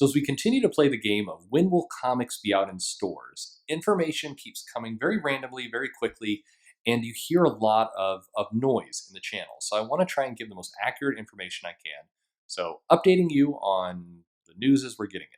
So, as we continue to play the game of when will comics be out in stores, information keeps coming very randomly, very quickly, and you hear a lot of noise in the channel. So, I want to try and give the most accurate information I can. So, updating you on the news as we're getting it.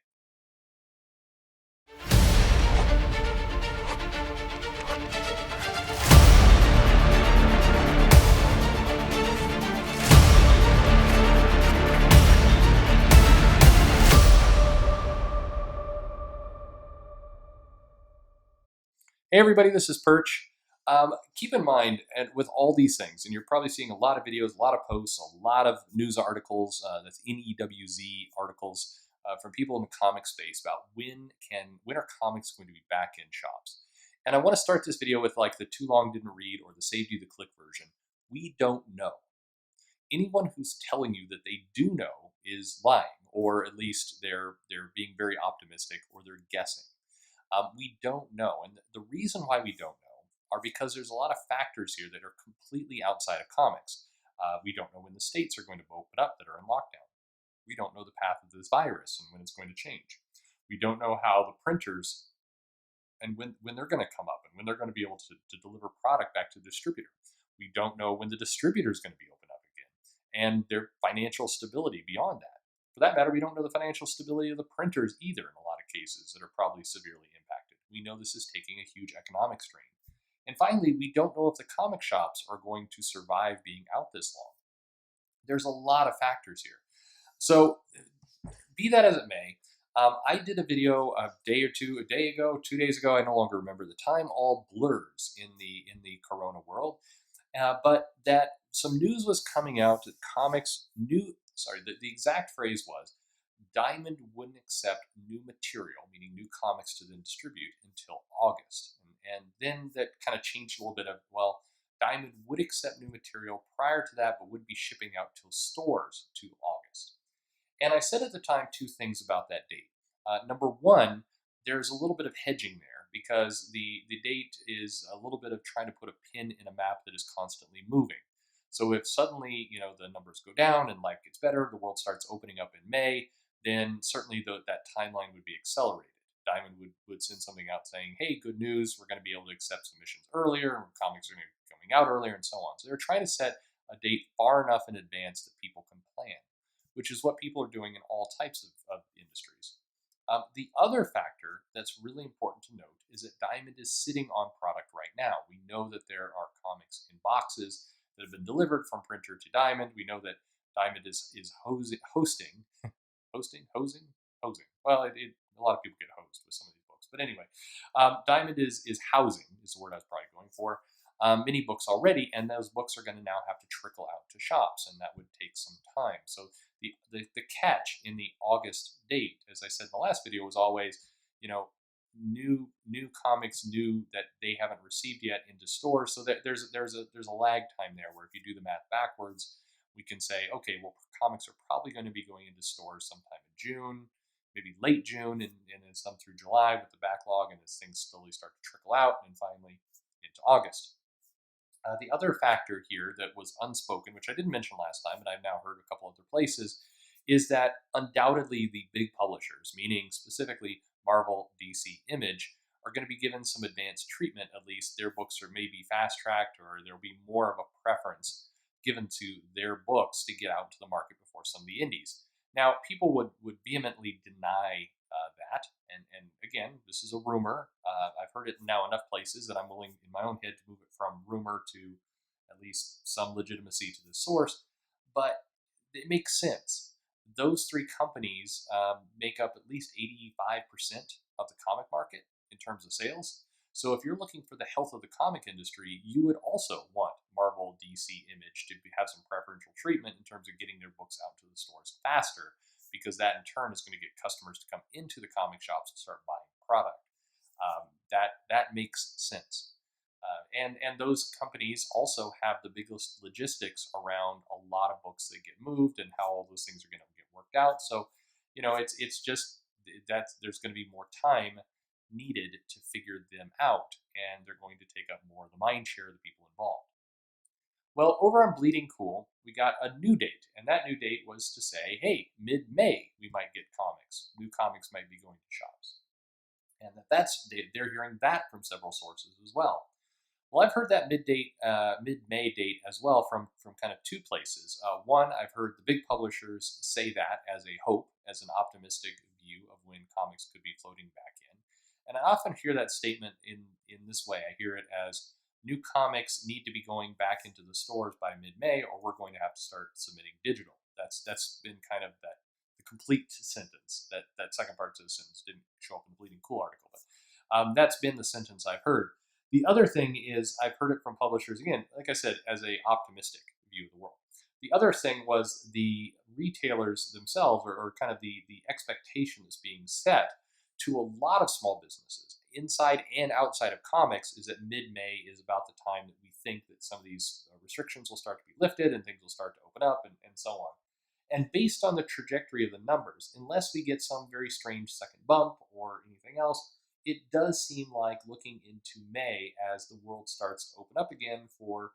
Hey, everybody, this is Perch. Keep in mind, and with all these things, and you're probably seeing a lot of videos, a lot of posts, a lot of news articles, that's NEWZ articles from people in the comic space about when are comics going to be back in shops. And I want to start this video with like the too long didn't read or the saved you the click version. We don't know. Anyone who's telling you that they do know is lying, or at least they're being very optimistic, or they're guessing. We don't know. And the reason why we don't know are because there's a lot of factors here that are completely outside of comics. We don't know when the states are going to open up that are in lockdown. We don't know the path of this virus and when it's going to change. We don't know how the printers and when they're going to come up and when they're going to be able to deliver product back to the distributor. We don't know when the distributor is going to be open up again and their financial stability beyond that. For that matter, we don't know the financial stability of the printers either in a lot of cases that are probably severely impacted. We know this is taking a huge economic strain. And finally, we don't know if the comic shops are going to survive being out this long. There's a lot of factors here. So be that as it may, I did a video a day ago, 2 days ago. I no longer remember the time. All blurs in the Corona world, but that some news was coming out that comics the exact phrase was Diamond wouldn't accept new material, meaning new comics to then distribute until August. And then that kind of changed a little bit of, well, Diamond would accept new material prior to that, but would be shipping out to stores to August. And I said at the time two things about that date. Number one, there's a little bit of hedging there because the date is a little bit of trying to put a pin in a map that is constantly moving. So if suddenly, the numbers go down and life gets better, the world starts opening up in May, then certainly that timeline would be accelerated. Diamond would send something out saying, hey, good news, we're going to be able to accept submissions earlier, and comics are going to be coming out earlier, and so on. So they're trying to set a date far enough in advance that people can plan, which is what people are doing in all types of industries. The other factor that's really important to note is that Diamond is sitting on product right now. We know that there are comics in boxes that have been delivered from printer to Diamond. We know that Diamond is hosting. Well, a lot of people get hosed with some of these books, but anyway, Diamond is housing is the word I was probably going for. Many books already, and those books are going to now have to trickle out to shops, and that would take some time. So the catch in the August date, as I said in the last video, was always, new comics new that they haven't received yet into stores. So that there's a lag time there where if you do the math backwards, we can say, okay, well, comics are probably going to be going into stores sometime in June, maybe late June, and then some through July with the backlog, and as things slowly start to trickle out, and finally into August. The other factor here that was unspoken, which I didn't mention last time, but I've now heard a couple other places, is that undoubtedly the big publishers, meaning specifically Marvel, DC, Image, are going to be given some advanced treatment. At least their books are maybe fast-tracked, or there'll be more of a preference given to their books to get out to the market before some of the indies. Now, people would vehemently deny that, and again, this is a rumor. I've heard it now enough places that I'm willing, in my own head, to move it from rumor to at least some legitimacy to the source, but it makes sense. Those three companies make up at least 85% of the comic market in terms of sales. So if you're looking for the health of the comic industry, you would also want Marvel, DC, Image to have some preferential treatment in terms of getting their books out to the stores faster, because that in turn is going to get customers to come into the comic shops and start buying product. That makes sense. And those companies also have the biggest logistics around a lot of books that get moved and how all those things are going to get worked out. So, it's just that there's going to be more time needed to figure them out, and they're going to take up more of the mind share of the people involved. Well, over on Bleeding Cool, we got a new date, and that new date was to say, hey, mid-May we might get comics. New comics might be going to shops, and they're hearing that from several sources as well. Well, I've heard that mid-May date as well from kind of two places. One, I've heard the big publishers say that as a hope, as an optimistic view of when comics could be floating back in, and I often hear that statement in this way. I hear it as new comics need to be going back into the stores by mid-May, or we're going to have to start submitting digital. That's been kind of the complete sentence. That second part to the sentence didn't show up in the Bleeding Cool article, but that's been the sentence I've heard. The other thing is I've heard it from publishers, again, like I said, as a optimistic view of the world. The other thing was the retailers themselves, or kind of the expectation that's being set to a lot of small businesses, inside and outside of comics, is that mid-May is about the time that we think that some of these restrictions will start to be lifted and things will start to open up and so on. And based on the trajectory of the numbers, unless we get some very strange second bump or anything else, it does seem like looking into May as the world starts to open up again for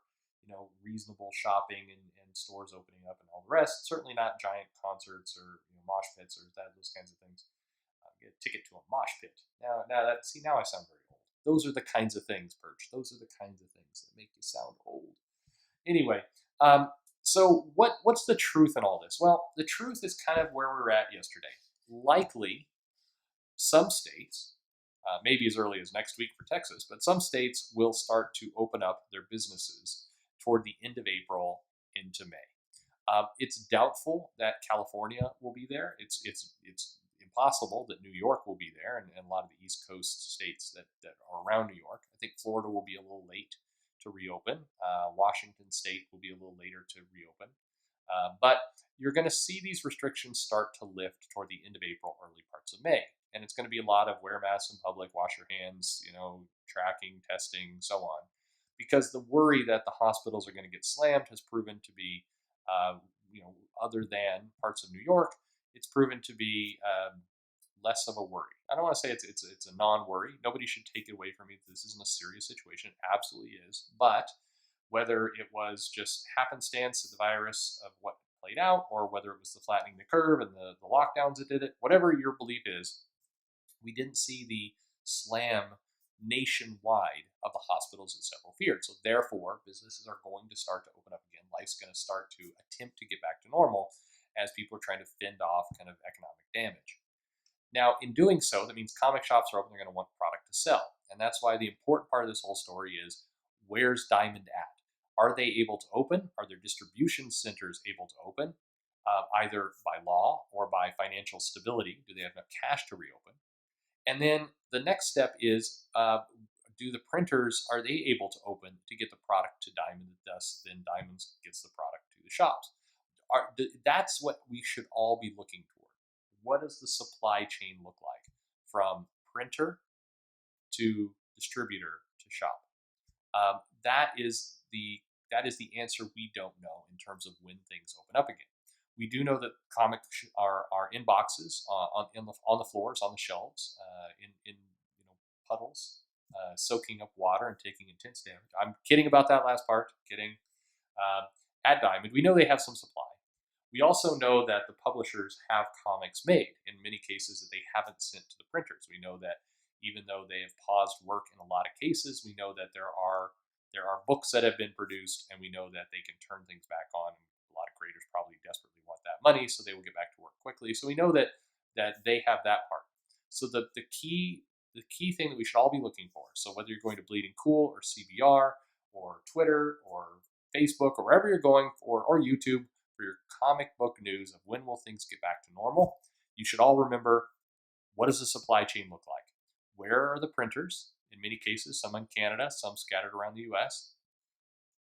reasonable shopping and stores opening up and all the rest. Certainly not giant concerts or mosh pits or those kinds of things. Get a ticket to a mosh pit. Now I sound very old. Those are the kinds of things, Perch. Those are the kinds of things that make you sound old. Anyway, so what's the truth in all this? Well, the truth is kind of where we were at yesterday. Likely, some states, maybe as early as next week for Texas, but some states will start to open up their businesses toward the end of April into May. It's doubtful that California will be there. It's impossible that New York will be there, and a lot of the East Coast states that are around New York. I think Florida will be a little late to reopen. Washington State will be a little later to reopen. But you're going to see these restrictions start to lift toward the end of April, early parts of May. And it's going to be a lot of wear masks in public, wash your hands, tracking, testing, so on. Because the worry that the hospitals are going to get slammed has proven to be, other than parts of New York, it's proven to be less of a worry. I don't want to say it's a non-worry. Nobody should take it away from me. This isn't a serious situation. It absolutely is. But whether it was just happenstance of the virus of what played out, or whether it was the flattening the curve and the lockdowns that did it, whatever your belief is, we didn't see the slam nationwide of the hospitals that several feared. So therefore, businesses are going to start to open up again. Life's going to start to attempt to get back to normal as people are trying to fend off kind of economic damage. Now, in doing so, that means comic shops are open. They're going to want product to sell. And that's why the important part of this whole story is, where's Diamond at? Are they able to open? Are their distribution centers able to open, either by law or by financial stability? Do they have enough cash to reopen? And then the next step is, do the printers, are they able to open to get the product to Diamond? Thus, then Diamond gets the product to the shops. That's what we should all be looking toward. What does the supply chain look like from printer to distributor to shop? That is the answer we don't know in terms of when things open up again. We do know that comics are in boxes on the floors, on the shelves, in puddles, soaking up water and taking intense damage. I'm kidding about that last part. Kidding. At Diamond, we know they have some supply. We also know that the publishers have comics made, in many cases that they haven't sent to the printers. We know that even though they have paused work in a lot of cases, we know that there are books that have been produced, and we know that they can turn things back on. A lot of creators probably desperately want that money, so they will get back to work quickly. So we know that they have that part. So the key thing that we should all be looking for, so whether you're going to Bleeding Cool or CBR or Twitter or Facebook or wherever you're going for, or YouTube, for your comic book news of when will things get back to normal, you should all remember, what does the supply chain look like? Where are the printers? In many cases, some in Canada, some scattered around the US.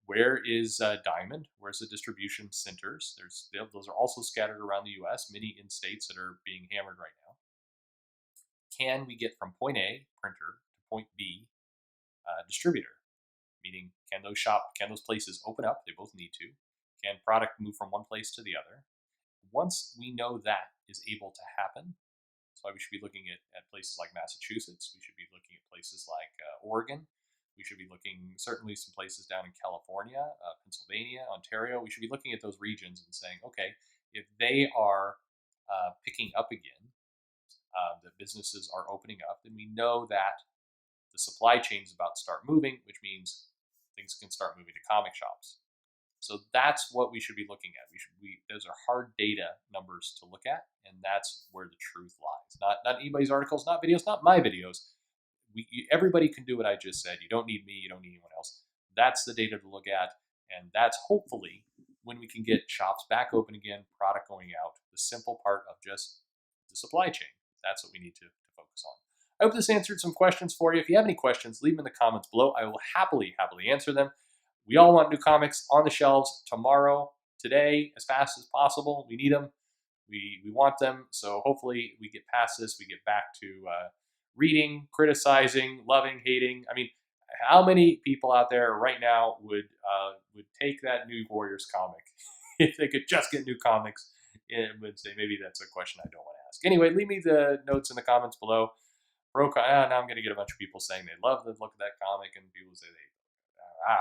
Where is Diamond? Where's the distribution centers? Those are also scattered around the US, many in states that are being hammered right now. Can we get from point A, printer, to point B, distributor? Meaning, can those places open up? They both need to. Can product move from one place to the other? Once we know that is able to happen, that's why we should be looking at places like Massachusetts. We should be looking at places like Oregon. We should be looking, certainly some places down in California, Pennsylvania, Ontario. We should be looking at those regions and saying, okay, if they are picking up again, the businesses are opening up, then we know that the supply chain is about to start moving, which means things can start moving to comic shops. So that's what we should be looking at. Those are hard data numbers to look at, and that's where the truth lies. Not anybody's articles, not videos, not my videos. Everybody can do what I just said. You don't need me. You don't need anyone else. That's the data to look at, and that's hopefully when we can get shops back open again, product going out. The simple part of just the supply chain. That's what we need to focus on. I hope this answered some questions for you. If you have any questions, leave them in the comments below. I will happily answer them. We all want new comics on the shelves tomorrow, today, as fast as possible. We need them. We want them. So hopefully we get past this. We get back to reading, criticizing, loving, hating. I mean, how many people out there right now would take that new Warriors comic if they could just get new comics? And would say maybe that's a question I don't want to ask. Anyway, leave me the notes in the comments below. Now I'm going to get a bunch of people saying they love the look of that comic, and people say they.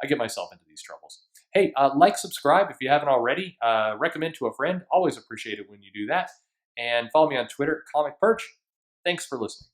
I get myself into these troubles. Hey, like, subscribe if you haven't already. Recommend to a friend. Always appreciate it when you do that. And follow me on Twitter at Comic Perch. Thanks for listening.